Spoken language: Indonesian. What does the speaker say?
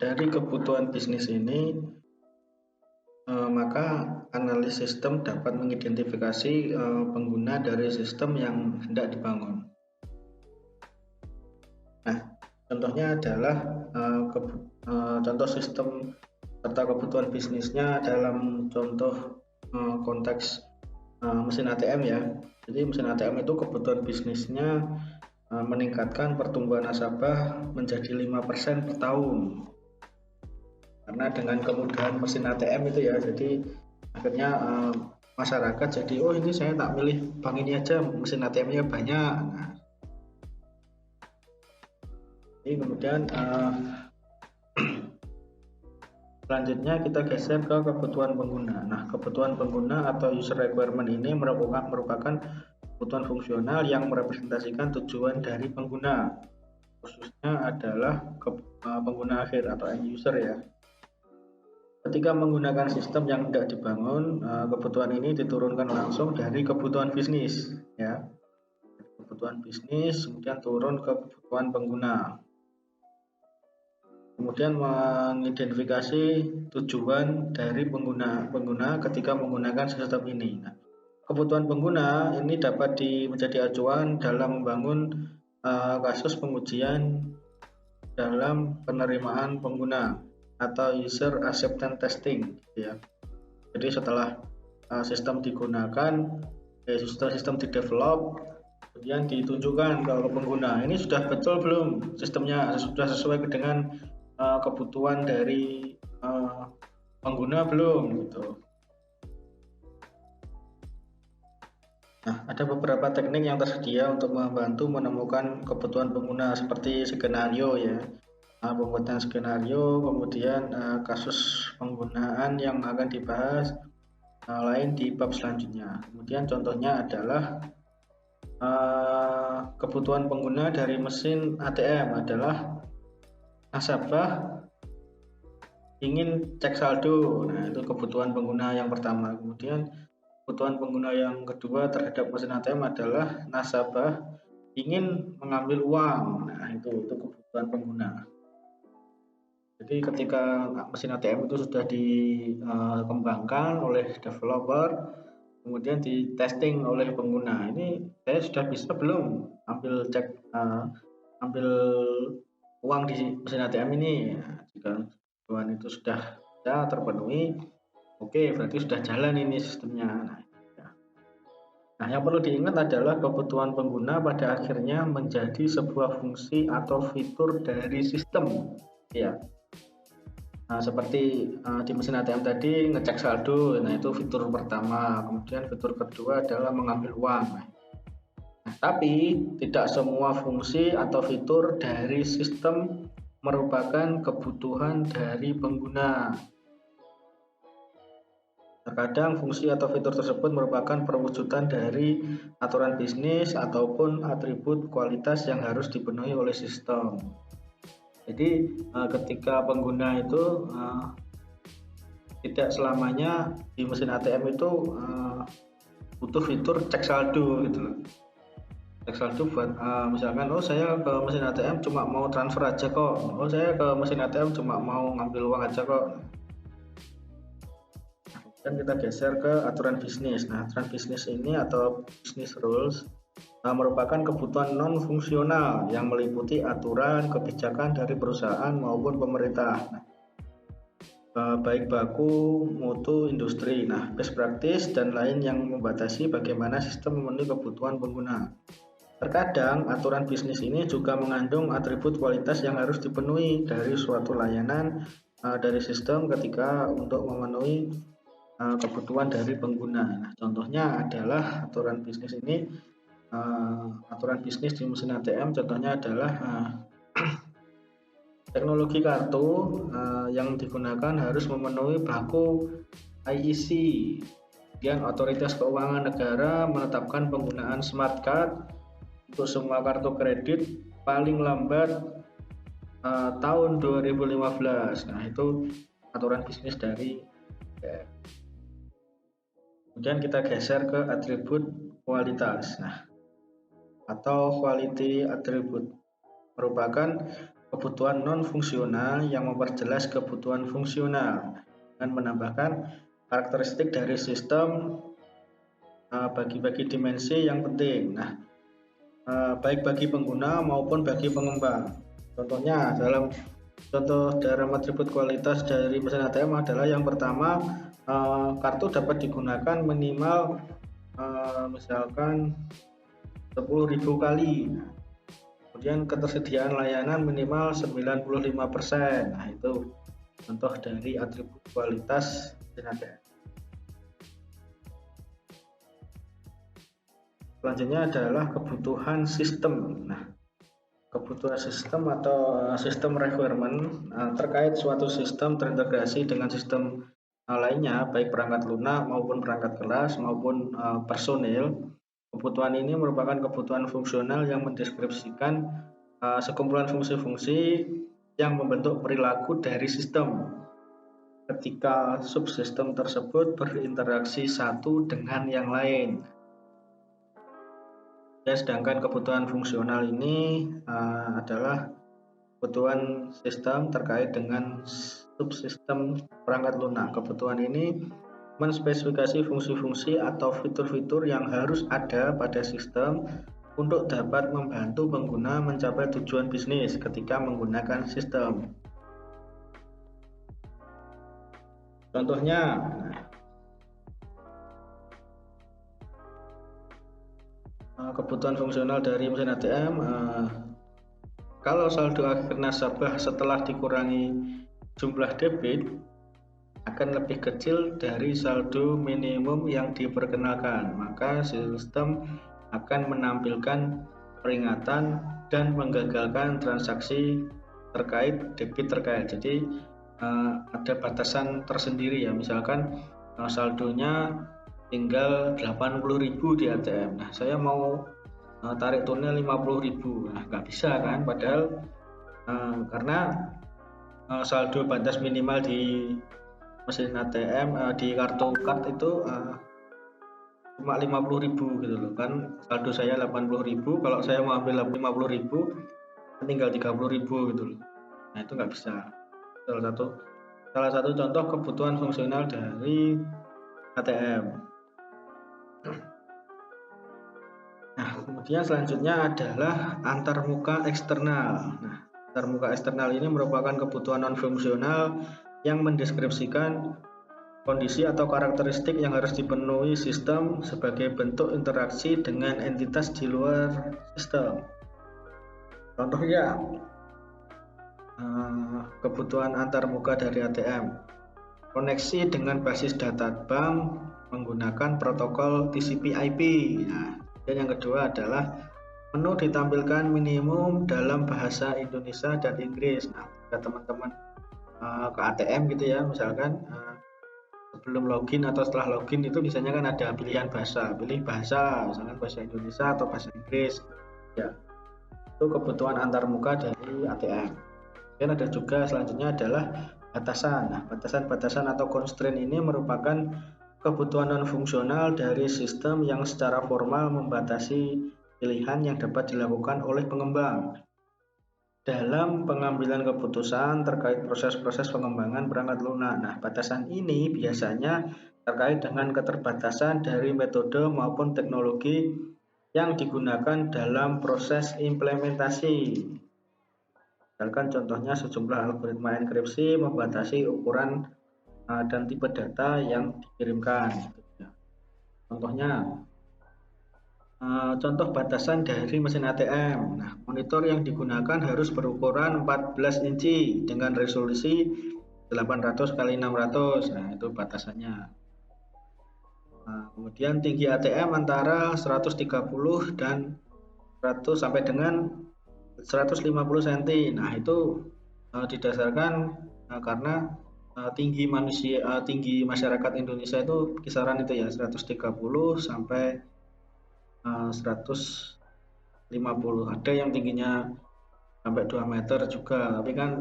dari kebutuhan bisnis ini, maka analis sistem dapat mengidentifikasi pengguna dari sistem yang hendak dibangun. Nah, contohnya adalah contoh sistem serta kebutuhan bisnisnya dalam contoh konteks mesin ATM ya. Jadi mesin ATM itu kebutuhan bisnisnya meningkatkan pertumbuhan nasabah menjadi 5% per tahun. Karena dengan kemudahan mesin ATM itu ya, jadi akhirnya masyarakat jadi ini saya tak milih bank ini aja, mesin ATM-nya banyak. Nah, ini kemudian selanjutnya kita geser ke kebutuhan pengguna. Nah, kebutuhan pengguna atau user requirement ini merupakan kebutuhan fungsional yang merepresentasikan tujuan dari pengguna, khususnya adalah pengguna akhir atau end user ya. Ketika menggunakan sistem yang tidak dibangun, kebutuhan ini diturunkan langsung dari kebutuhan bisnis, ya. Kebutuhan bisnis kemudian turun ke kebutuhan pengguna. Kemudian mengidentifikasi tujuan dari pengguna ketika menggunakan sistem ini. Nah, kebutuhan pengguna ini dapat menjadi acuan dalam membangun kasus pengujian dalam penerimaan pengguna atau user acceptance testing ya. Jadi setelah sistem digunakan, sistem di-develop, kemudian ditunjukkan ke pengguna, ini sudah betul belum sistemnya, sudah sesuai dengan kebutuhan dari pengguna belum gitu. Nah, ada beberapa teknik yang tersedia untuk membantu menemukan kebutuhan pengguna seperti skenario ya. Pembuatan skenario, kemudian kasus penggunaan yang akan dibahas lain di bab selanjutnya. Kemudian contohnya adalah kebutuhan pengguna dari mesin ATM adalah nasabah ingin cek saldo. Nah, itu kebutuhan pengguna yang pertama. Kemudian kebutuhan pengguna yang kedua terhadap mesin ATM adalah nasabah ingin mengambil uang. Nah, itu kebutuhan pengguna. Jadi ketika mesin ATM itu sudah dikembangkan oleh developer, kemudian di testing oleh pengguna, ini saya sudah bisa belum ambil uang di mesin ATM ini. Nah, jika kebutuhan itu sudah terpenuhi, oke, berarti sudah jalan ini sistemnya. Nah, yang perlu diingat adalah kebutuhan pengguna pada akhirnya menjadi sebuah fungsi atau fitur dari sistem ya. Nah, seperti di mesin ATM tadi ngecek saldo, nah itu fitur pertama. Kemudian fitur kedua adalah mengambil uang. Nah, tapi tidak semua fungsi atau fitur dari sistem merupakan kebutuhan dari pengguna. Terkadang fungsi atau fitur tersebut merupakan perwujudan dari aturan bisnis ataupun atribut kualitas yang harus dipenuhi oleh sistem. Jadi ketika pengguna itu tidak selamanya di mesin ATM itu butuh fitur cek saldo gitu loh. Cek saldo buat misalkan saya ke mesin ATM cuma mau transfer aja kok. Saya ke mesin ATM cuma mau ngambil uang aja kok. Dan kita geser ke aturan bisnis. Nah, aturan bisnis ini atau business rules merupakan kebutuhan non-fungsional yang meliputi aturan kebijakan dari perusahaan maupun pemerintah. Baik baku, mutu, industri. Nah, best practice dan lain yang membatasi bagaimana sistem memenuhi kebutuhan pengguna. Terkadang aturan bisnis ini juga mengandung atribut kualitas yang harus dipenuhi dari suatu layanan dari sistem ketika untuk memenuhi kebutuhan dari pengguna. Nah, contohnya adalah aturan bisnis ini. Aturan bisnis di mesin ATM contohnya adalah teknologi kartu yang digunakan harus memenuhi baku IEC. Kemudian otoritas keuangan negara menetapkan penggunaan smart card untuk semua kartu kredit paling lambat tahun 2015. Nah, itu aturan bisnis dari Kemudian kita geser ke atribut kualitas. Nah, atau quality attribute merupakan kebutuhan non-fungsional yang memperjelas kebutuhan fungsional dengan menambahkan karakteristik dari sistem bagi-bagi dimensi yang penting. Nah, baik bagi pengguna maupun bagi pengembang. Contohnya dalam atribut kualitas dari mesin ATM adalah yang pertama, kartu dapat digunakan minimal misalkan 10.000 kali. Kemudian ketersediaan layanan minimal 95%. Nah, itu contoh dari atribut kualitas mesin ATM. Selanjutnya adalah kebutuhan sistem. Nah, kebutuhan sistem atau sistem requirement terkait suatu sistem terintegrasi dengan sistem lainnya, baik perangkat lunak maupun perangkat kelas maupun personil. Kebutuhan ini merupakan kebutuhan fungsional yang mendeskripsikan sekumpulan fungsi-fungsi yang membentuk perilaku dari sistem ketika subsistem tersebut berinteraksi satu dengan yang lain. Ya, sedangkan kebutuhan fungsional ini adalah kebutuhan sistem terkait dengan subsistem perangkat lunak. Kebutuhan ini menspesifikasi fungsi-fungsi atau fitur-fitur yang harus ada pada sistem untuk dapat membantu pengguna mencapai tujuan bisnis ketika menggunakan sistem. Contohnya, kebutuhan fungsional dari mesin ATM, kalau saldo akhir nasabah setelah dikurangi jumlah debit akan lebih kecil dari saldo minimum yang diperkenalkan, maka sistem akan menampilkan peringatan dan menggagalkan transaksi terkait debit terkait. Jadi ada batasan tersendiri ya, misalkan saldonya tinggal 80.000 di ATM. Nah, saya mau tarik tunai 50.000. Nah, nggak bisa kan, padahal karena saldo batas minimal di mesin ATM di kartu card itu cuma 50.000 gitu loh kan, saldo saya 80.000, kalau saya mau ambil 50.000 tinggal 30.000 gitu loh. Nah, itu nggak bisa. Salah satu contoh kebutuhan fungsional dari ATM. Nah, kemudian selanjutnya adalah antarmuka eksternal. Nah, antarmuka eksternal ini merupakan kebutuhan non fungsional yang mendeskripsikan kondisi atau karakteristik yang harus dipenuhi sistem sebagai bentuk interaksi dengan entitas di luar sistem. Contohnya, kebutuhan antarmuka dari ATM, koneksi dengan basis data bank menggunakan protokol TCP/IP. Nah, dan yang kedua adalah menu ditampilkan minimum dalam bahasa Indonesia dan Inggris. Nah, jika teman-teman ke ATM gitu ya, misalkan sebelum login atau setelah login itu biasanya kan ada pilihan bahasa, pilih bahasa, misalkan bahasa Indonesia atau bahasa Inggris ya. Itu kebutuhan antarmuka dari ATM. Dan ada juga selanjutnya adalah batasan. Nah, batasan-batasan atau constraint ini merupakan kebutuhan non fungsional dari sistem yang secara formal membatasi pilihan yang dapat dilakukan oleh pengembang dalam pengambilan keputusan terkait proses-proses pengembangan perangkat lunak. Nah, batasan ini biasanya terkait dengan keterbatasan dari metode maupun teknologi yang digunakan dalam proses implementasi. Misalkan contohnya sejumlah algoritma enkripsi membatasi ukuran dan tipe data yang dikirimkan. Contohnya, contoh batasan dari mesin ATM. Nah, monitor yang digunakan harus berukuran 14 inci dengan resolusi 800 x 600. Nah, itu batasannya. Kemudian tinggi ATM antara 130 dan 100 sampai dengan 150 cm. Nah, itu didasarkan karena tinggi masyarakat Indonesia itu kisaran itu ya 130 sampai 150. Ada yang tingginya sampai 2 meter juga, tapi kan